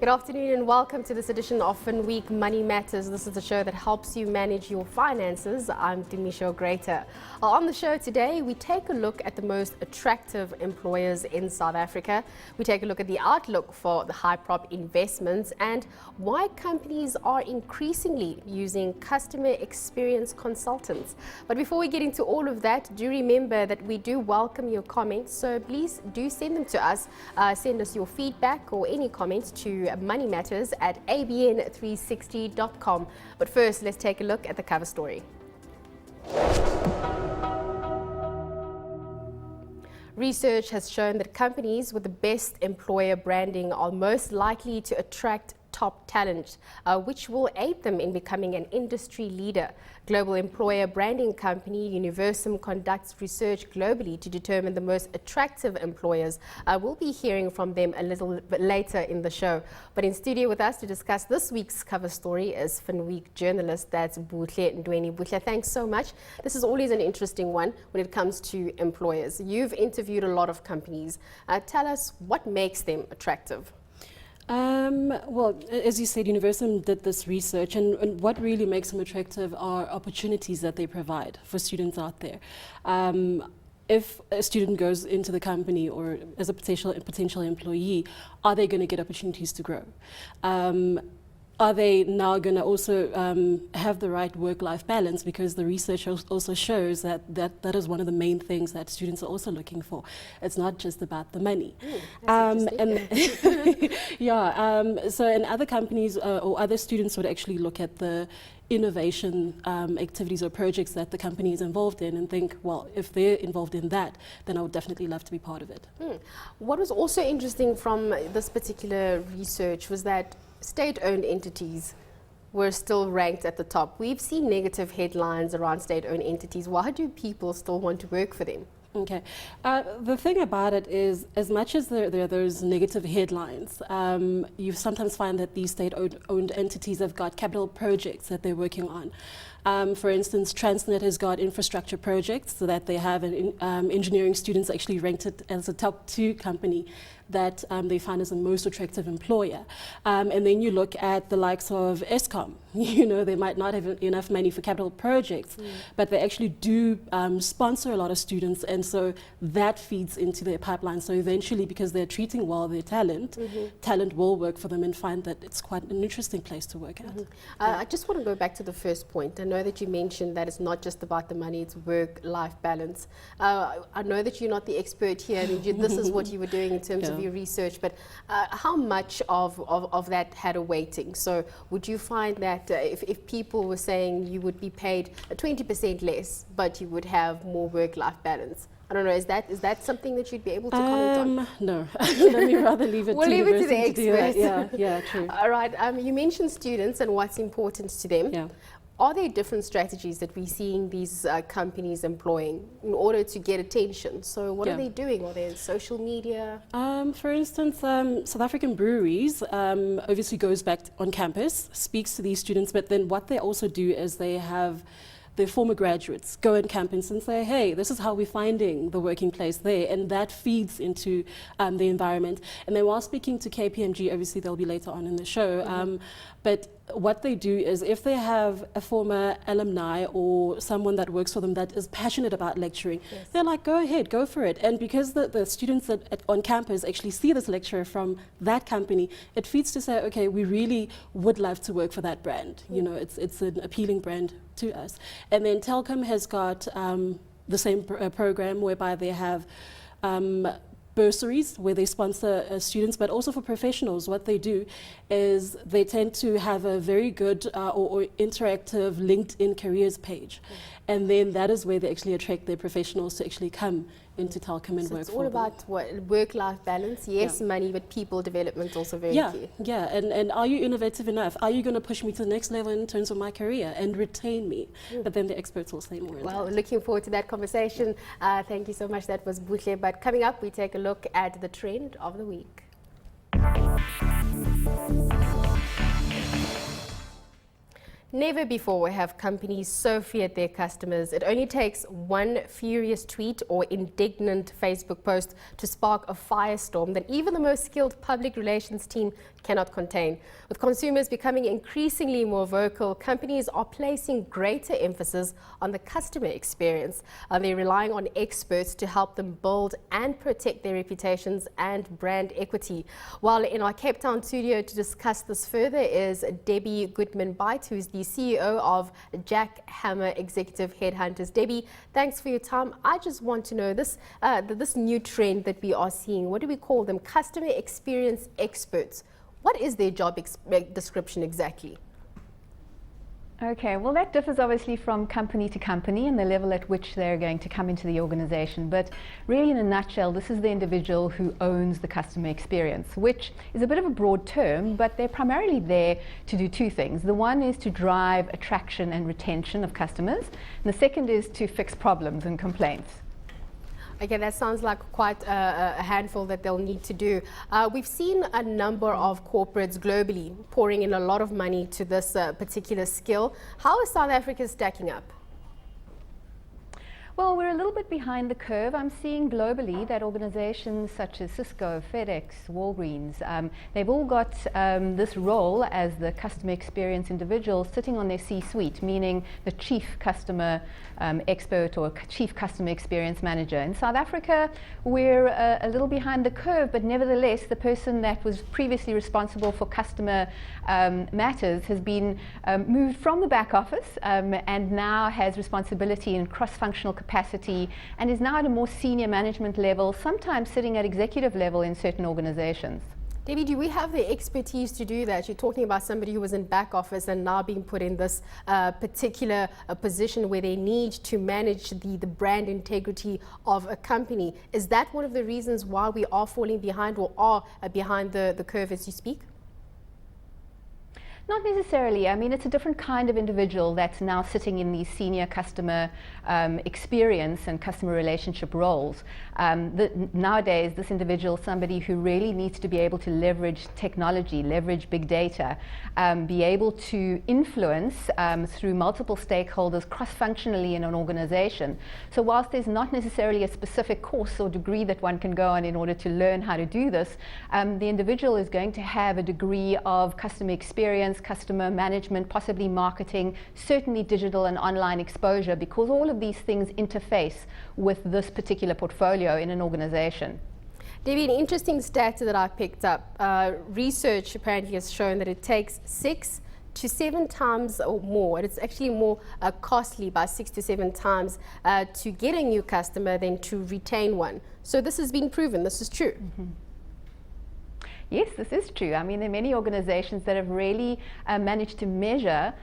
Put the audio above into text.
Good afternoon and welcome to this edition of Finweek Money Matters. This is the show that helps you manage your finances. I'm Demisho Greater. On the show today, we take a look at the most attractive employers in South Africa. We take a look at the outlook for the Hyprop investments and why companies are increasingly using customer experience consultants. But before we get into all of that, do remember that we do welcome your comments. So please do send them to us. Send us your feedback or any comments to moneymatters@abn360.com. But first, let's take a look at the cover story. Research has shown that companies with the best employer branding are most likely to attract top talent, which will aid them in becoming an industry leader. Global employer branding company Universum conducts research globally to determine the most attractive employers. We'll be hearing from them a little bit later in the show. But in studio with us to discuss this week's cover story is Finweek journalist, that's Buhle Ndweni. Buhle, thanks so much. This is always an interesting one when it comes to employers. You've interviewed a lot of companies. Tell us what makes them attractive. Well, as you said, Universum did this research, and what really makes them attractive are opportunities that they provide for students out there. If a student goes into the company or as a potential employee, are they going to get opportunities to grow? Are they now going to also have the right work-life balance? Because the research also shows that is one of the main things that students are also looking for. It's not just about the money. So in other companies or other students would actually look at the innovation activities or projects that the company is involved in and think, well, if they're involved in that, then I would definitely love to be part of it. What was also interesting from this particular research was that state-owned entities were still ranked at the top. We've seen negative headlines around state-owned entities. Why do people still want to work for them? Okay. The thing about it is, as much as there are those negative headlines, you sometimes find that these state-owned entities have got capital projects that they're working on. For instance, Transnet has got infrastructure projects so that they have engineering students actually ranked it as a top 2 company that they find as the most attractive employer. And then you look at the likes of Eskom. You know, they might not have enough money for capital projects, but they actually do sponsor a lot of students, and so that feeds into their pipeline. So eventually, because they're treating well their talent, talent will work for them and find that it's quite an interesting place to work at. I just want to go back to the first point. I know that you mentioned that it's not just about the money, it's work-life balance. I know that you're not the expert here, and this is what you were doing in terms of your research, but how much of that had a weighting? So would you find that if people were saying you would be paid 20% less, but you would have more work-life balance? I don't know, is that something that you'd be able to comment on? No, let me rather leave it we'll to leave it to the experts. Yeah, true. All right, you mentioned students and what's important to them. Yeah. Are there different strategies that we're seeing these companies employing in order to get attention? So what are they doing? Are they on social media? For instance, South African breweries obviously goes back on campus, speaks to these students, but then what they also do is they have their former graduates go on campus and say, hey, this is how we're finding the working place there, and that feeds into the environment. And then while speaking to KPMG, obviously they'll be later on in the show, but what they do is if they have a former alumni or someone that works for them that is passionate about lecturing, they're like, go ahead, go for it. And because the students on campus actually see this lecturer from that company, it feeds to say, okay, we really would love to work for that brand. You know, it's an appealing brand to us. And then Telkom has got the same program whereby they have bursaries where they sponsor students, but also for professionals. What they do is they tend to have a very good or interactive LinkedIn careers page. And then that is where they actually attract their professionals to actually come into Telkom and work for them. It's all about what, work-life balance, yes, money, but people development also very key. Yeah, and are you innovative enough? Are you going to push me to the next level in terms of my career and retain me? But then the experts will say more. Well, looking forward to that conversation. Thank you so much. That was Buhle. But coming up, we take a look at the trend of the week. Never before have companies so feared their customers. It only takes one furious tweet or indignant Facebook post to spark a firestorm that even the most skilled public relations team cannot contain. With consumers becoming increasingly more vocal, companies are placing greater emphasis on the customer experience. They're relying on experts to help them build and protect their reputations and brand equity. While in our Cape Town studio to discuss this further is Debbie Goodman-Bhyat, who's the CEO of Jack Hammer Executive Headhunters. Debbie, thanks for your time. I just want to know this new trend that we are seeing. What do we call them? Customer experience experts. What is their job description exactly? Okay, well, that differs obviously from company to company and the level at which they're going to come into the organization. But really, in a nutshell, this is the individual who owns the customer experience, which is a bit of a broad term, but they're primarily there to do two things. The one is to drive attraction and retention of customers, and the second is to fix problems and complaints. Okay, that sounds like quite a handful that they'll need to do. We've seen a number of corporates globally pouring in a lot of money to this particular skill. How is South Africa stacking up? Well, we're a little bit behind the curve. I'm seeing globally that organizations such as Cisco, FedEx, Walgreens, they've all got this role as the customer experience individual sitting on their C-suite, meaning the chief customer expert or chief customer experience manager. In South Africa, we're a little behind the curve, but nevertheless, the person that was previously responsible for customer matters has been moved from the back office and now has responsibility in cross-functional capacity and is now at a more senior management level, sometimes sitting at executive level in certain organizations. Debbie, do we have the expertise to do that? You're talking about somebody who was in back office and now being put in this particular position where they need to manage the brand integrity of a company. Is that one of the reasons why we are falling behind or are behind the curve as you speak? Not necessarily. I mean, it's a different kind of individual that's now sitting in these senior customer experience and customer relationship roles. Nowadays, this individual is somebody who really needs to be able to leverage technology, leverage big data, be able to influence through multiple stakeholders cross-functionally in an organization. So whilst there's not necessarily a specific course or degree that one can go on in order to learn how to do this, the individual is going to have a degree of customer experience, customer management, possibly marketing, certainly digital and online exposure, because all of these things interface with this particular portfolio in an organization. Debbie, an interesting stat that I picked up, research apparently has shown that it takes 6 to 7 times or more, and it's actually more costly by 6 to 7 times to get a new customer than to retain one. So this has been proven, this is true. Mm-hmm. Yes, this is true. I mean, there are many organizations that have really managed to measure